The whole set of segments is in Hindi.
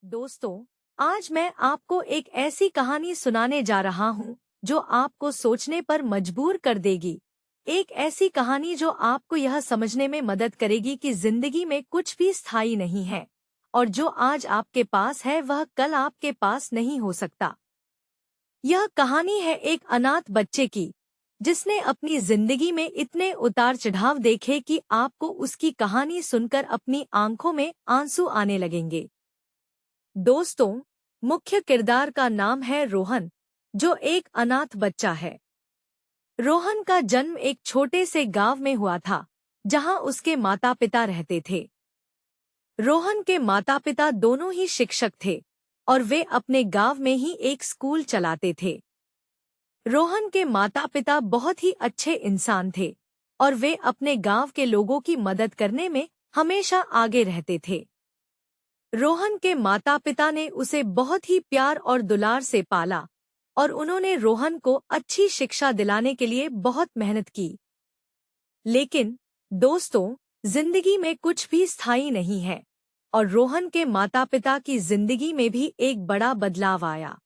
दोस्तों, आज मैं आपको एक ऐसी कहानी सुनाने जा रहा हूँ जो आपको सोचने पर मजबूर कर देगी। एक ऐसी कहानी जो आपको यह समझने में मदद करेगी कि जिंदगी में कुछ भी स्थायी नहीं है और जो आज आपके पास है वह कल आपके पास नहीं हो सकता। यह कहानी है एक अनाथ बच्चे की जिसने अपनी जिंदगी में इतने उतार चढ़ाव देखे कि आपको उसकी कहानी सुनकर अपनी आंखों में आंसू आने लगेंगे। दोस्तों, मुख्य किरदार का नाम है रोहन, जो एक अनाथ बच्चा है। रोहन का जन्म एक छोटे से गांव में हुआ था, जहां उसके माता पिता रहते थे। रोहन के माता पिता दोनों ही शिक्षक थे और वे अपने गांव में ही एक स्कूल चलाते थे। रोहन के माता पिता बहुत ही अच्छे इंसान थे और वे अपने गांव के लोगों की मदद करने में हमेशा आगे रहते थे। रोहन के माता पिता ने उसे बहुत ही प्यार और दुलार से पाला और उन्होंने रोहन को अच्छी शिक्षा दिलाने के लिए बहुत मेहनत की। लेकिन दोस्तों, जिंदगी में कुछ भी स्थायी नहीं है और रोहन के माता पिता की जिंदगी में भी एक बड़ा बदलाव आया।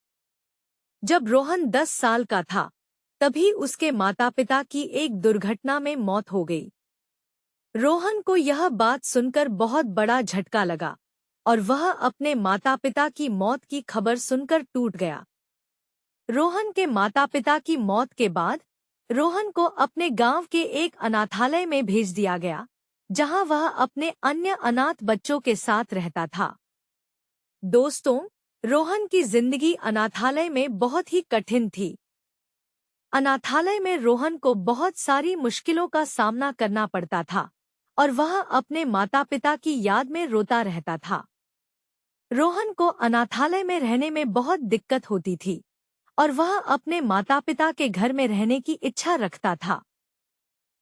जब रोहन 10 साल का था, तभी उसके माता पिता की एक दुर्घटना में मौत हो गई। रोहन को यह बात सुनकर बहुत बड़ा झटका लगा और वह अपने माता पिता की मौत की खबर सुनकर टूट गया। रोहन के माता पिता की मौत के बाद रोहन को अपने गांव के एक अनाथालय में भेज दिया गया, जहां वह अपने अन्य अनाथ बच्चों के साथ रहता था। दोस्तों, रोहन की जिंदगी अनाथालय में बहुत ही कठिन थी। अनाथालय में रोहन को बहुत सारी मुश्किलों का सामना करना पड़ता था और वह अपने माता पिता की याद में रोता रहता था। रोहन को अनाथालय में रहने में बहुत दिक्कत होती थी और वह अपने माता पिता के घर में रहने की इच्छा रखता था।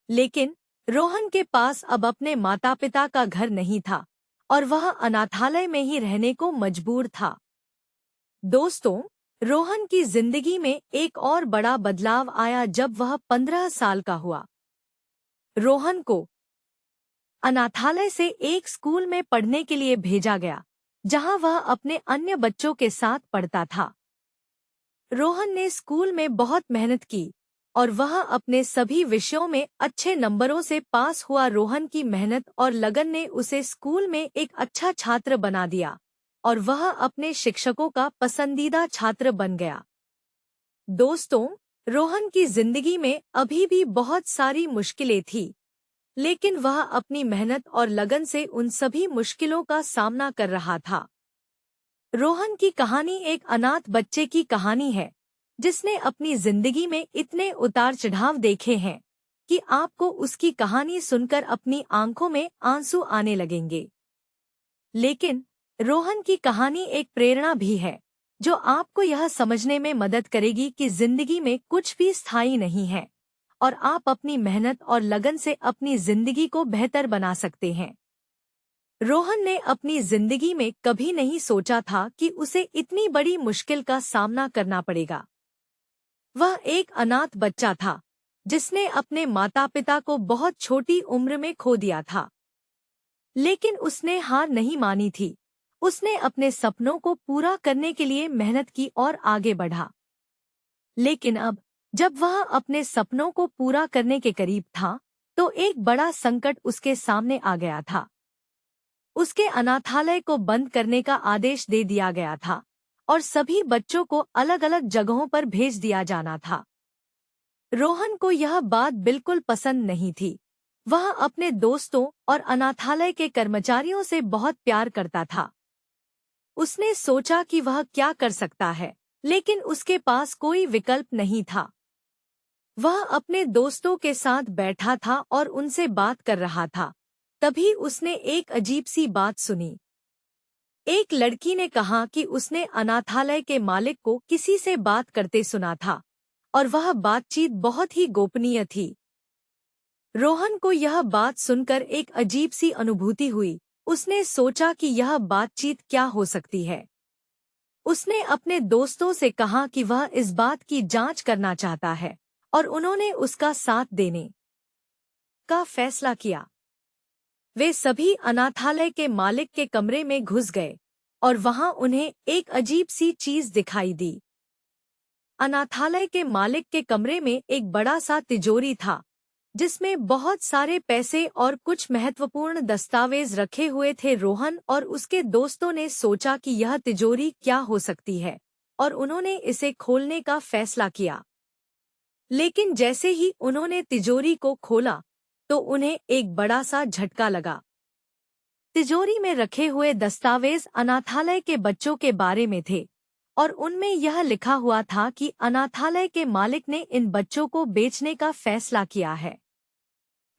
लेकिन रोहन के पास अब अपने माता पिता का घर नहीं था और वह अनाथालय में ही रहने को मजबूर था। दोस्तों, रोहन की जिंदगी में एक और बड़ा बदलाव आया जब वह 15 साल का हुआ। रोहन को अनाथालय से एक स्कूल में पढ़ने के लिए भेजा गया, जहां वह अपने अन्य बच्चों के साथ पढ़ता था। रोहन ने स्कूल में बहुत मेहनत की और वह अपने सभी विषयों में अच्छे नंबरों से पास हुआ। रोहन की मेहनत और लगन ने उसे स्कूल में एक अच्छा छात्र बना दिया और वह अपने शिक्षकों का पसंदीदा छात्र बन गया। दोस्तों, रोहन की जिंदगी में अभी भी बहुत सारी मुश्किलें थी, लेकिन वह अपनी मेहनत और लगन से उन सभी मुश्किलों का सामना कर रहा था। रोहन की कहानी एक अनाथ बच्चे की कहानी है, जिसने अपनी जिंदगी में इतने उतार चढ़ाव देखे हैं कि आपको उसकी कहानी सुनकर अपनी आंखों में आंसू आने लगेंगे। लेकिन रोहन की कहानी एक प्रेरणा भी है, जो आपको यह समझने में मदद करेगी कि जिंदगी में कुछ भी स्थायी नहीं है और आप अपनी मेहनत और लगन से अपनी जिंदगी को बेहतर बना सकते हैं। रोहन ने अपनी जिंदगी में कभी नहीं सोचा था कि उसे इतनी बड़ी मुश्किल का सामना करना पड़ेगा। वह एक अनाथ बच्चा था, जिसने अपने माता पिता को बहुत छोटी उम्र में खो दिया था। लेकिन उसने हार नहीं मानी थी। उसने अपने सपनों को पूरा करने के लिए मेहनत की और आगे बढ़ा। लेकिन अब जब वह अपने सपनों को पूरा करने के करीब था, तो एक बड़ा संकट उसके सामने आ गया था। उसके अनाथालय को बंद करने का आदेश दे दिया गया था और सभी बच्चों को अलग अलग जगहों पर भेज दिया जाना था। रोहन को यह बात बिल्कुल पसंद नहीं थी। वह अपने दोस्तों और अनाथालय के कर्मचारियों से बहुत प्यार करता था। उसने सोचा कि वह क्या कर सकता है, लेकिन उसके पास कोई विकल्प नहीं था। वह अपने दोस्तों के साथ बैठा था और उनसे बात कर रहा था। तभी उसने एक अजीब सी बात सुनी। एक लड़की ने कहा कि उसने अनाथालय के मालिक को किसी से बात करते सुना था और वह बातचीत बहुत ही गोपनीय थी। रोहन को यह बात सुनकर एक अजीब सी अनुभूति हुई। उसने सोचा कि यह बातचीत क्या हो सकती है। उसने अपने दोस्तों से कहा कि वह इस बात की जांच करना चाहता है और उन्होंने उसका साथ देने का फैसला किया। वे सभी अनाथालय के मालिक के कमरे में घुस गए और वहां उन्हें एक अजीब सी चीज दिखाई दी। अनाथालय के मालिक के कमरे में एक बड़ा सा तिजोरी था, जिसमें बहुत सारे पैसे और कुछ महत्वपूर्ण दस्तावेज रखे हुए थे। रोहन और उसके दोस्तों ने सोचा कि यह तिजोरी क्या हो सकती है, और उन्होंने इसे खोलने का फैसला किया। लेकिन जैसे ही उन्होंने तिजोरी को खोला, तो उन्हें एक बड़ा सा झटका लगा। तिजोरी में रखे हुए दस्तावेज अनाथालय के बच्चों के बारे में थे, और उनमें यह लिखा हुआ था कि अनाथालय के मालिक ने इन बच्चों को बेचने का फैसला किया है।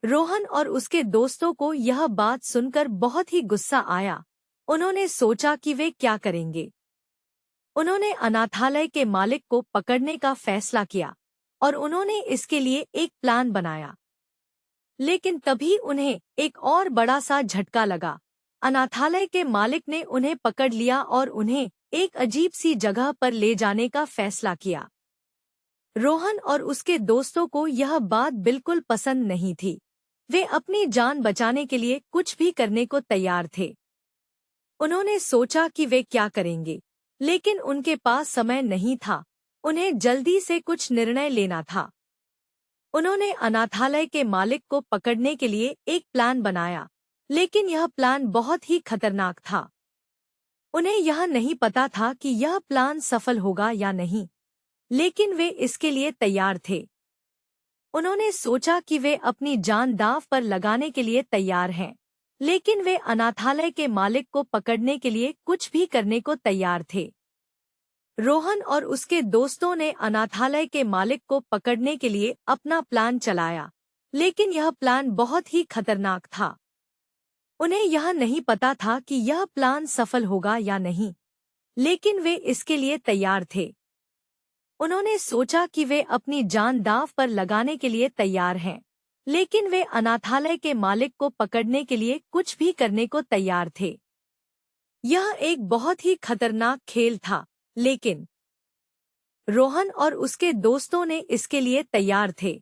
रोहन और उसके दोस्तों को यह बात सुनकर बहुत ही गुस्सा आया। उन्होंने सोचा कि वे क्या करेंगे। उन्होंने अनाथालय के मालिक को पकड़ने का फैसला किया, और उन्होंने इसके लिए एक प्लान बनाया। लेकिन तभी उन्हें एक और बड़ा सा झटका लगा। अनाथालय के मालिक ने उन्हें पकड़ लिया और उन्हें एक अजीब सी जगह पर ले जाने का फैसला किया। रोहन और उसके दोस्तों को यह बात बिल्कुल पसंद नहीं थी। वे अपनी जान बचाने के लिए कुछ भी करने को तैयार थे। उन्होंने सोचा कि वे क्या करेंगे, लेकिन उनके पास समय नहीं था। उन्हें जल्दी से कुछ निर्णय लेना था। उन्होंने अनाथालय के मालिक को पकड़ने के लिए एक प्लान बनाया, लेकिन यह प्लान बहुत ही खतरनाक था। उन्हें यह नहीं पता था कि यह प्लान सफल होगा या नहीं, लेकिन वे इसके लिए तैयार थे। उन्होंने सोचा कि वे अपनी जान दांव पर लगाने के लिए तैयार हैं, लेकिन वे अनाथालय के मालिक को पकड़ने के लिए कुछ भी करने को तैयार थे। रोहन और उसके दोस्तों ने अनाथालय के मालिक को पकड़ने के लिए अपना प्लान चलाया, लेकिन यह प्लान बहुत ही खतरनाक था। उन्हें यह नहीं पता था कि यह प्लान सफल होगा या नहीं, लेकिन वे इसके लिए तैयार थे। उन्होंने सोचा कि वे अपनी जान दांव पर लगाने के लिए तैयार हैं, लेकिन वे अनाथालय के मालिक को पकड़ने के लिए कुछ भी करने को तैयार थे। यह एक बहुत ही खतरनाक खेल था, लेकिन रोहन और उसके दोस्तों ने इसके लिए तैयार थे।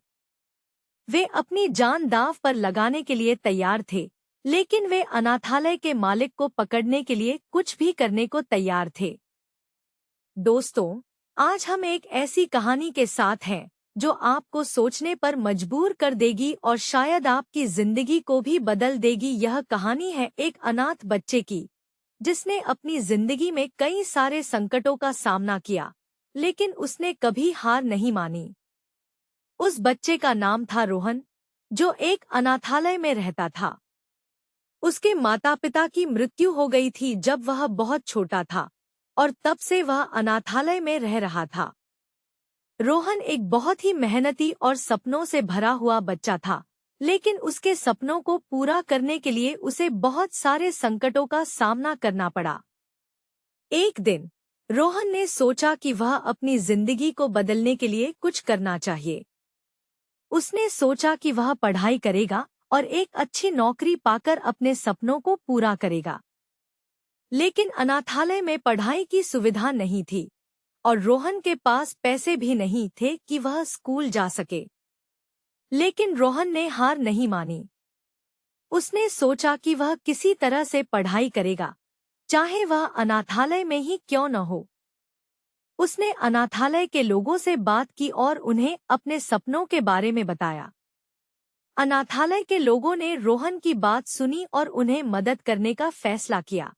वे अपनी जान दांव पर लगाने के लिए तैयार थे, लेकिन वे अनाथालय के मालिक को पकड़ने के लिए कुछ भी करने को तैयार थे। दोस्तों, आज हम एक ऐसी कहानी के साथ हैं जो आपको सोचने पर मजबूर कर देगी और शायद आपकी जिंदगी को भी बदल देगी। यह कहानी है एक अनाथ बच्चे की, जिसने अपनी जिंदगी में कई सारे संकटों का सामना किया, लेकिन उसने कभी हार नहीं मानी। उस बच्चे का नाम था रोहन, जो एक अनाथालय में रहता था। उसके माता पिता की मृत्यु हो गई थी जब वह बहुत छोटा था, और तब से वह अनाथालय में रह रहा था। रोहन एक बहुत ही मेहनती और सपनों से भरा हुआ बच्चा था, लेकिन उसके सपनों को पूरा करने के लिए उसे बहुत सारे संकटों का सामना करना पड़ा। एक दिन रोहन ने सोचा कि वह अपनी जिंदगी को बदलने के लिए कुछ करना चाहिए। उसने सोचा कि वह पढ़ाई करेगा और एक अच्छी नौकरी पाकर अपने सपनों को पूरा करेगा। लेकिन अनाथालय में पढ़ाई की सुविधा नहीं थी, और रोहन के पास पैसे भी नहीं थे कि वह स्कूल जा सके। लेकिन रोहन ने हार नहीं मानी। उसने सोचा कि वह किसी तरह से पढ़ाई करेगा, चाहे वह अनाथालय में ही क्यों न हो। उसने अनाथालय के लोगों से बात की और उन्हें अपने सपनों के बारे में बताया। अनाथालय के लोगों ने रोहन की बात सुनी और उन्हें मदद करने का फैसला किया।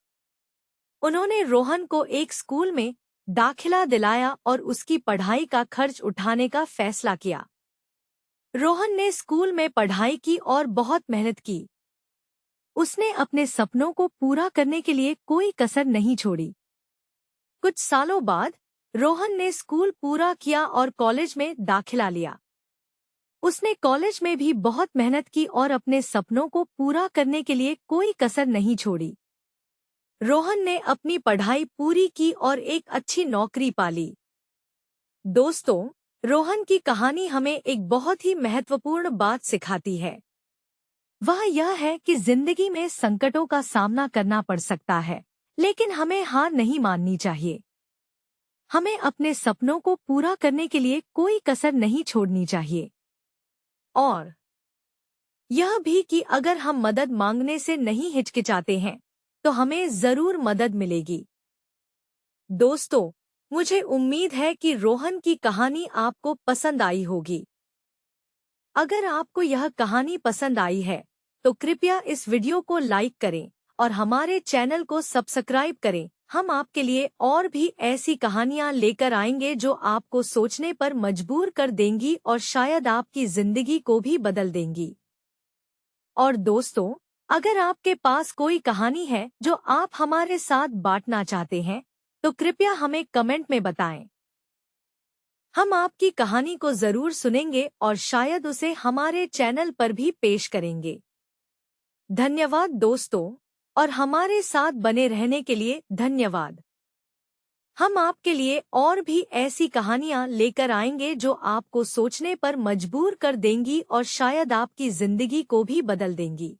उन्होंने रोहन को एक स्कूल में दाखिला दिलाया और उसकी पढ़ाई का खर्च उठाने का फैसला किया। रोहन ने स्कूल में पढ़ाई की और बहुत मेहनत की। उसने अपने सपनों को पूरा करने के लिए कोई कसर नहीं छोड़ी। कुछ सालों बाद रोहन ने स्कूल पूरा किया और कॉलेज में दाखिला लिया। उसने कॉलेज में भी बहुत मेहनत की और अपने सपनों को पूरा करने के लिए कोई कसर नहीं छोड़ी। रोहन ने अपनी पढ़ाई पूरी की और एक अच्छी नौकरी पाली। दोस्तों, रोहन की कहानी हमें एक बहुत ही महत्वपूर्ण बात सिखाती है। वह यह है कि जिंदगी में संकटों का सामना करना पड़ सकता है, लेकिन हमें हार नहीं माननी चाहिए। हमें अपने सपनों को पूरा करने के लिए कोई कसर नहीं छोड़नी चाहिए। और यह भी कि अगर हम मदद मांगने से नहीं हिचकिचाते हैं, तो हमें जरूर मदद मिलेगी। दोस्तों, मुझे उम्मीद है कि रोहन की कहानी आपको पसंद आई होगी। अगर आपको यह कहानी पसंद आई है, तो कृपया इस वीडियो को लाइक करें और हमारे चैनल को सब्सक्राइब करें। हम आपके लिए और भी ऐसी कहानियां लेकर आएंगे जो आपको सोचने पर मजबूर कर देंगी और शायद आपकी जिंदगी को भी बदल देंगी। और दोस्तों, अगर आपके पास कोई कहानी है जो आप हमारे साथ बांटना चाहते हैं, तो कृपया हमें कमेंट में बताएं। हम आपकी कहानी को जरूर सुनेंगे और शायद उसे हमारे चैनल पर भी पेश करेंगे। धन्यवाद दोस्तों, और हमारे साथ बने रहने के लिए धन्यवाद। हम आपके लिए और भी ऐसी कहानियां लेकर आएंगे जो आपको सोचने पर मजबूर कर देंगी और शायद आपकी जिंदगी को भी बदल देंगी।